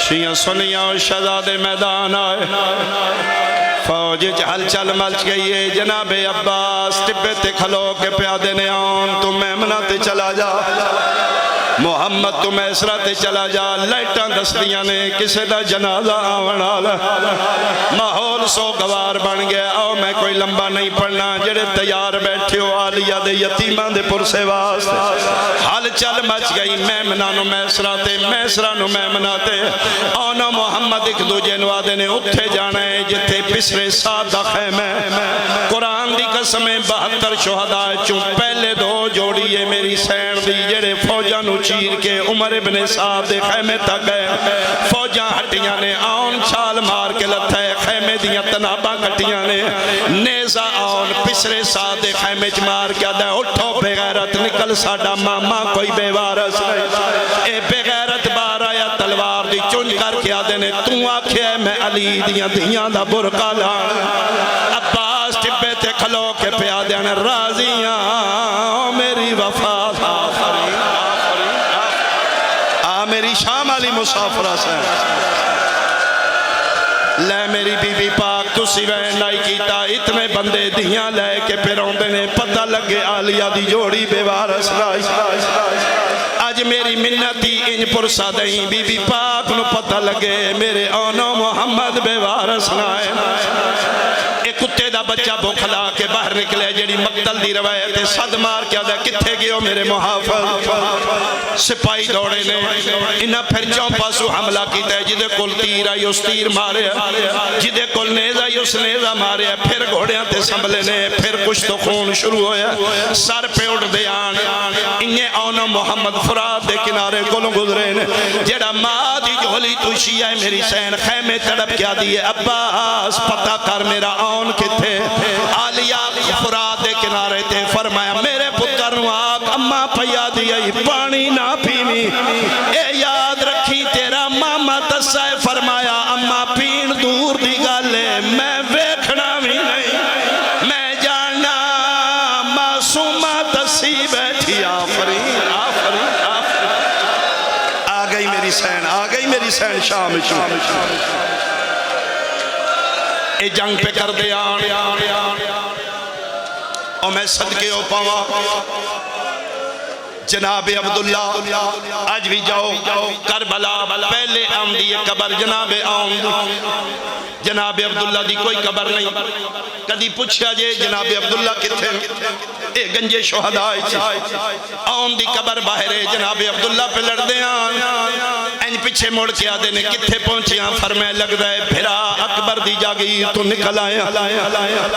شیعہ سنیاں اور شہزادے میدان آئے، فوج ہل چل مچ گئی ہے۔ جناب عباس ٹبے تے کھلو کے پیادے نے آن، تو میمنہ تے چلا جا، محمد تو میسرہ تے چلا جا، لائٹاں دستیاں نے کسے دا جنازہ آونا، ماحول سو گوار بن گیا۔ آؤ میں کوئی لمبا نہیں پڑھنا، جڑے تیار بیٹھے ہو آلیہ دے یتیمان دے پرسے واسطے، حال چل مچ گئی۔ میمنہ نو میسرہ تے، میسرہ نو میمنہ تے، آنا محمد ایک دو جنوہ دے نے اتھے جانا ہے جتے پسرے سادہ خیمے۔ قرآن دی قسمیں 72 شہداء چون پہلے دو جوڑیے میری سین دی، جڑے فوجاں نو چیر کے عمر ابن سعد دے خیمے تک گئے۔ فوجاں ہٹیاں نے آن چھال مار کے لتھے، خیمے دیاں تناباں کٹیاں نے، نیزہ آن پسرے سعد دے خیمے چ مار کے دے، اٹھو بے غیرت نکل ساڈا ماما کوئی بے وارث نہیں۔ اے بے غیرت بار آیا تلوار دی چنج کر کے آدھے نے، تو آکھے میں علی دیاں دیاں دا برقع لان۔ عباس ٹبے تے کھلو کے پیادے نے، راضیاں میری وفا میری شام علی مسافرہ سے لے میری بی بی پاک تو سیوین لائی کیتا، اتنے بندے دیاں لے کے پیروندے نے، پتہ لگے آلیہ دی جوڑی بے وارث لائی۔ آج میری منتی ان پرسا دیں، بی بی پاک نو پتہ لگے میرے آنو محمد بے وارث لائے۔ ایک کتے دا بچہ بکھلا کے باہر نکلے، جیڑی مقتل دی روایت صد مار کیا دے، کتھے گئے میرے محافظ؟ سپاہی دوڑے نے، انہاں پھر چون پاسو حملہ کیتا ہے، جدے کل تیر آئی اس تیر مارے، جدے کل نیزہ آئی اس نیزہ مارے، پھر گھوڑیاں تے سنبھلے نے، پھر کچھ تو خون شروع ہویا، سر پہ اٹھ دے آن، انہیں آنا محمد فرات دے کنارے کلوں گزرے نے، جیڑا ماں دی جھولی تو شیعہ میری سین خیمے تڑپ کیا دیئے، عباس پتہ کر میرا آن کتھے؟ آلیہ فرات دے کنارے تے، فرمایا میرے پتر نو آگ اماں پیا دیئی پانی نہ پیوی، اے یاد رکھی تیرا ماما تسائے، فرمایا اماں پین دور دی گالے میں ویکھنا بھی نہیں، میں جاننا معصومہ تسی بیٹھی۔ آفرین آفرین آفرین، آ گئی میری سین، آ گئی میری سین شام شام۔ اے جنگ پہ کر دے آن، اور میں صدقے ہو پاوا جناب عبداللہ آج بھی جاؤ کربلا پہلے آمدی قبر جناب جناب عبداللہ دی کوئی قبر نہیں، کدی پوچھا جے جناب عبداللہ کتھے؟ اے گنجے شہداء آن دی قبر باہر ہے، جناب عبداللہ پہ لڑ دے آن، این پیچھے موڑ کے آدھے نے کتھے پہنچیاں، فرمائے لگ دے پھرا اکبر دی جاگی تو نکل آیا۔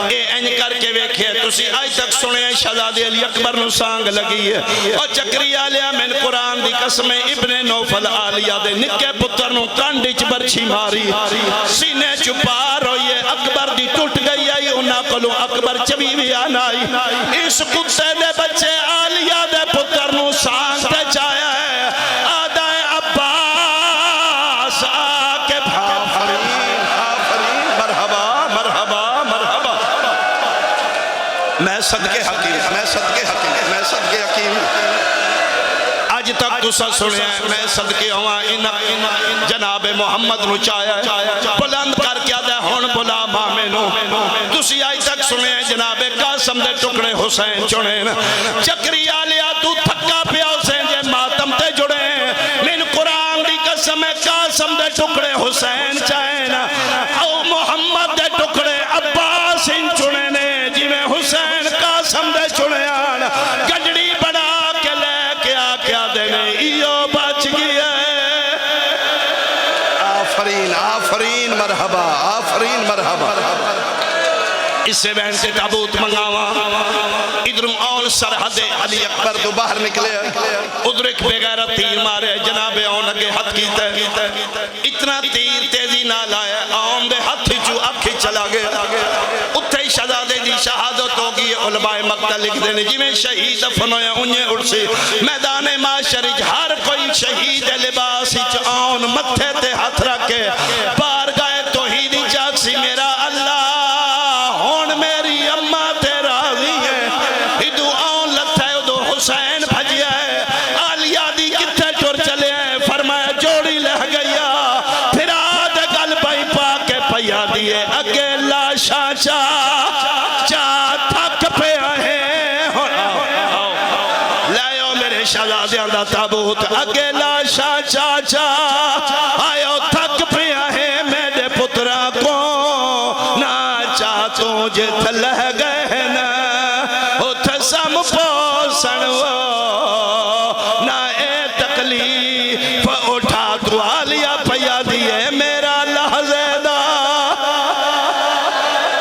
اے این کر کے ویکھے تسی آج تک سنے شہزادے علی اکبر نو سانگ لگی ہے، اور چکری آلیہ میں قرآن دی قسم ابن نوفل آلیہ دے نکے پتر نو کانڈیچ برچھی ماری، سینے چھپا روئے اکبر دی ٹوٹ گئی آئی، انہاں کلو اکبر چبی بھی آنائی، اس کتے دے بچے آلیہ دے پتر نو سانگ تے چایا ہے، آدھا عباس آکے بھافرین آفرین، مرحبا مرحبا مرحبا، میں صدقے حکیم، میں صدقے حکیم، میں صدقے حکیم، آج تک تو سا سنے ہیں، میں صدقے ہوا جناب محمد نو چایا بلند کر کیا دے ہون بلا مامے نو، تسی آج تک سنے ہیں جناب قاسم دے ٹکڑے حسین چنے، چکری آلیا تو تھکا پیا حسین جے ماتم تے جڑے، من قرآن دی قسم قاسم دے ٹکڑے حسین چاہے، او محمد دے ٹکڑے عباس ان چنے نے، جی میں حسین قاسم دے چنے آن، گجڑی بڑا کے لے کے آکیا دینے، ایو بچ گیا ہے۔ آفرین آفرین مرحبا آفرین مرحبا، اس سے بہن سے تابوت منگاوا، ادھروں آن سرحد علی اکبر تو باہر نکلے، ادھر ایک بغیرت تیر مارے، جناب آن اگے ہاتھ کیتا ہے، اتنا تیر تیزی نہ لائے، آن دے ہاتھ جو اکھی چلا گیا، اتھے شہزادے دی شہادت ہوگی، علماء مقتل لکھ دینے، جی میں شہید افنویا انہیں اڑسی، میدان معاشرج ہر کوئی شہید لباسی آن متھے تے ہاتھ رکھے، بار گئے توحیدی جاکسی میرا اللہ، ہون میری اممہ تے راضی ہے، ادو آن لتھے ادو حسین بھجیا ہے، آلیہ دی کتے ٹور چلے ہیں، فرمایا جوڑی لہ گیا، فریادی ہے میرا لحظے دا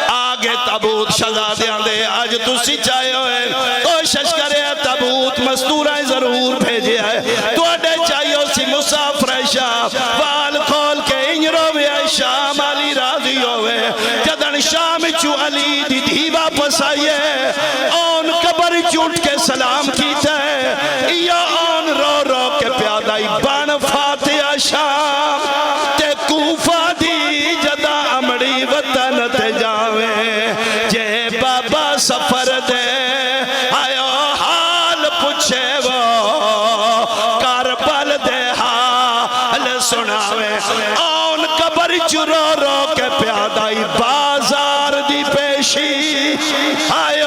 آگے تابوت شہزادیاں دے اج تسی چاہے ہوئے کوشش کرے تابوت مستورہ ضرور بھیجے ہے تو اڈے چاہیے سی مسافر شاہ وال کھول کے انجرو بھی شام علی راضی ہوئے جدن شام چو علی دی دھی واپس آئیے اون قبر چوٹ کے سلام کیتا ہے یا اون رو رو کے پیادائی بان فاتحہ شام تے کوفہ دی جدا امڑی وطن تے جاویں جے بابا سفر دے آئیو حال پوچھے وہ کربل دے حال سناویں اون قبر چو رو رو کے پیادائی بازار دی پیشی آئے